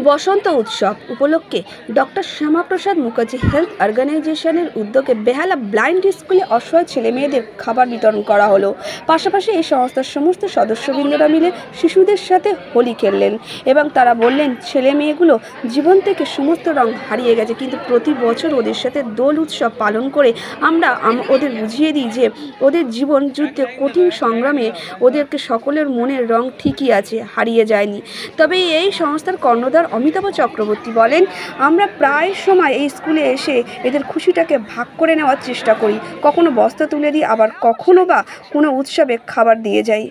বসন্ত উৎসব উপলক্ষে doctor Shyamaprasad Mukherjee health অর্গানাইজেশনের উদ্যোগে বেহালা ব্লাইন্ড স্কুলে অসহায় ছেলেমেয়েদের খাবার বিতরণ করা হলো। পাশাপাশি এই সংস্থার সমস্ত সদস্যবৃন্দরা মিলে শিশুদের সাথে হোলি খেললেন এবং তারা বললেন ছেলেমেয়েগুলো জীবন থেকে সমস্ত রং হারিয়ে গেছে, কিন্তু প্রতি বছর ওদের সাথে দোল উৎসব পালন করে আমরা ওদের বুঝিয়ে দিই যে ওদের জীবন যুদ্ধে কঠিন সংগ্রামে ওদেরকে সকলের মনের রং ঠিকই আছে, হারিয়ে যায়নি। তবে এই সংস্থার কর্ণধার অমিতাভ চক্রবর্তী বলেন, আমরা প্রায় সময় এই স্কুলে এসে এদের খুশিটাকে ভাগ করে নেওয়ার চেষ্টা করি, কখনো বস্তা তুলে দিই, আবার কখনো বা কোনো উৎসবে খাবার দিয়ে যাই।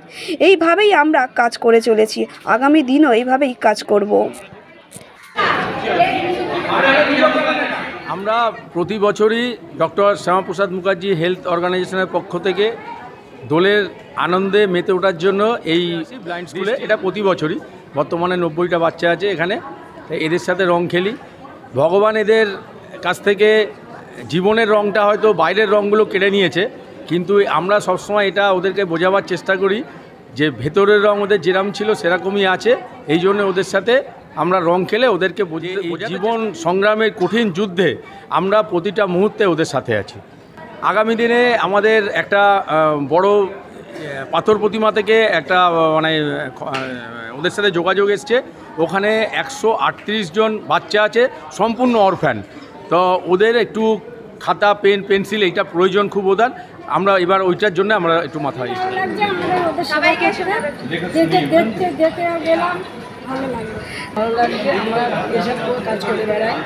এইভাবেই আমরা কাজ করে চলেছি, আগামী দিনও এইভাবেই কাজ করব। আমরা প্রতি বছরই ডক্টর শ্যামাপ্রসাদ মুখার্জি হেলথ অর্গানাইজেশনের পক্ষ থেকে দোলের আনন্দে মেতে ওঠার জন্য এই ব্লাইন্ড স্কুলে, এটা প্রতি বছরই বর্তমানে 90টা বাচ্চা আছে এখানে, এদের সাথে রং খেলি। ভগবান এদের কাছ থেকে জীবনের রংটা হয়তো বাইরের রঙগুলো কেড়ে নিয়েছে, কিন্তু আমরা সবসময় এটা ওদেরকে বোঝাবার চেষ্টা করি যে ভেতরের রং ওদের যেরকম ছিল সেরকমই আছে। এই জন্য ওদের সাথে আমরা রং খেলে ওদেরকে জীবন সংগ্রামের কঠিন যুদ্ধে আমরা প্রতিটা মুহূর্তে ওদের সাথে আছি। আগামী দিনে আমাদের একটা বড় পাথর প্রতিমা থেকে একটা মানে ওদের সাথে যোগাযোগ এসছে, ওখানে 138 জন বাচ্চা আছে সম্পূর্ণ অরফ্যান। তো ওদের একটু খাতা পেন পেন্সিল এইটা প্রয়োজন খুব ওদের, আমরা এবার ওইটার জন্য আমরা একটু মাথায় ভালো লাগছে। আমরা এসব কাজ করে বেড়াই,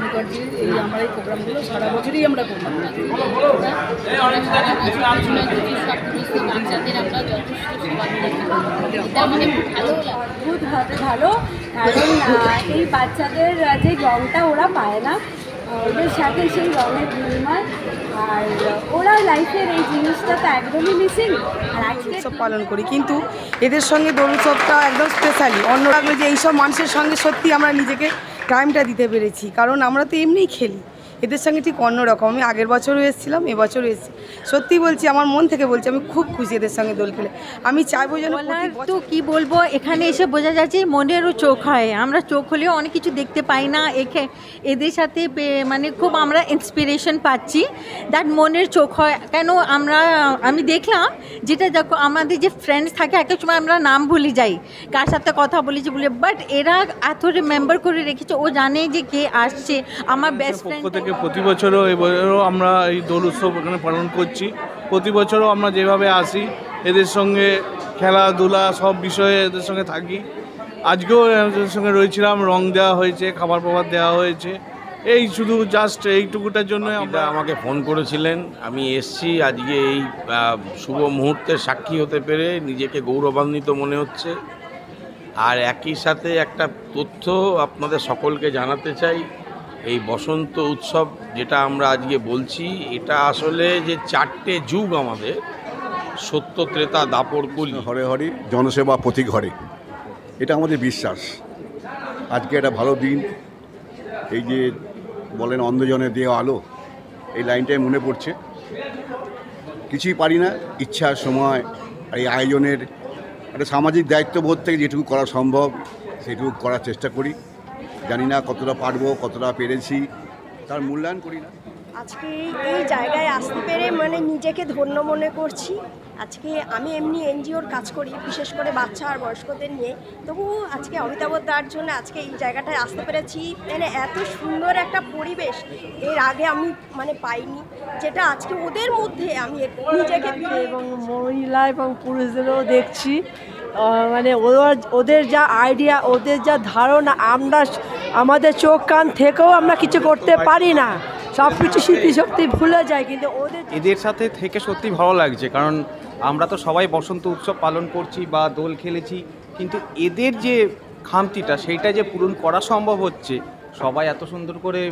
মুখার্জি এই আমার এই প্রোগ্রামগুলো সারা বছরই আমরা করি। খুব ভালো, কারণ এই বাচ্চাদের যে রঙটা ওরা পায় না, ওদের সাথে সেই রঙের বিনিময়, আর ওরা লাইফের এই জিনিসটা তো একদমই মিসিং। আর আজকে উৎসব পালন করি, কিন্তু এদের সঙ্গে দোল উৎসবটা একদম স্পেশালি অন্য লাগলো যে এইসব মানুষের সঙ্গে সত্যি আমরা নিজেকে টাইমটা দিতে পেরেছি, কারণ আমরা তো এমনিই খেলি, এদের সঙ্গে ঠিক অন্যরকম। আমি আগের বছরও এসেছিলাম, এবছরও এসেছি, সত্যি বলছি আমার মন থেকে বলছি আমি খুব খুশি এদের সঙ্গে দোল খেলে। আমি চাইবো যেন তো কি বলবো, এখানে এসে বোঝা যাচ্ছে মনেরও চোখ হয়, আমরা চোখ হলেও অনেক কিছু দেখতে পাই না, এদের সাথে মানে খুব আমরা ইন্সপিরেশন পাচ্ছি, দ্যাট মনের চোখ হয়। কেন আমি দেখলাম যেটা দেখো আমাদের যে ফ্রেন্ডস থাকে এক এক সময় আমরা নাম ভুলে যাই, কার সাথে কথা বলেছি বলে, বাট এরা এত রিমেম্বার করে রেখেছে, ও জানে যে কে আসছে। আমার বেস্ট ফ্রেন্ড থেকে প্রতি বছরও এবারও আমরা এই দোল উৎসব এখানে পালন করছি। প্রতি বছরও আমরা যেভাবে আসি এদের সঙ্গে খেলাধুলা সব বিষয়ে এদের সঙ্গে থাকি। আজকেও এদের সঙ্গে রয়েছিলাম, রং দেওয়া হয়েছে, খাবার পাবার দেওয়া হয়েছে, এই শুধু জাস্ট এইটুকুটার জন্য আমরা আমাকে ফোন করেছিলেন, আমি এসছি আজকে এই শুভ মুহূর্তের সাক্ষী হতে পেরে নিজেকে গৌরবান্বিত মনে হচ্ছে। আর একই সাথে একটা তথ্য আপনাদের সকলকে জানাতে চাই, এই বসন্ত উৎসব যেটা আমরা আজকে বলছি, এটা আসলে যে 4টে যুগ আমাদের, সত্য ত্রেতা দাপর কলি, হরে হরি জনসেবা প্রতি ঘরে, এটা আমাদের বিশ্বাস। আজকে একটা ভালো দিন, এই যে বলেন অন্ধজনে দেওয়া আলো, এই লাইনটাই মনে পড়ছে। কিছুই পারি না, ইচ্ছা সময় আর এই আয়োজনের একটা সামাজিক দায়িত্ববোধ থেকে যেটুকু করা সম্ভব সেটুকু করার চেষ্টা করি। জানি না কতটা পারবো, কতটা পেরেছি, তার মূল্যায়ন করি না। আজকে এই জায়গায় আসতে পেরে মানে নিজেকে ধন্য মনে করছি। আজকে আমি এমনি এনজিওর কাজ করি, বিশেষ করে বাচ্চা আর বয়স্কদের নিয়ে, তবু আজকে অমিতাভ দার জন্য আজকে এই জায়গাটায় আসতে পেরেছি। মানে এত সুন্দর একটা পরিবেশ এর আগে আমি মানে পাইনি, যেটা আজকে ওদের মধ্যে আমি নিজেকে এবং মহিলা এবং পুরুষদেরও দেখছি, মানে ওদের যা আইডিয়া, ওদের যা ধারণা, আমরা আমাদের চোখ কান থেকেও আমরা কিছু করতে পারি না, সব কিছু স্মৃতিশক্তি ভুলে যায়, কিন্তু এদের সাথে থেকে সত্যি ভালো লাগছে। কারণ আমরা তো সবাই বসন্ত উৎসব পালন করছি বা দোল খেলেছি, কিন্তু এদের যে খামতিটা সেইটা যে পূরণ করা সম্ভব হচ্ছে, সবাই এত সুন্দর করে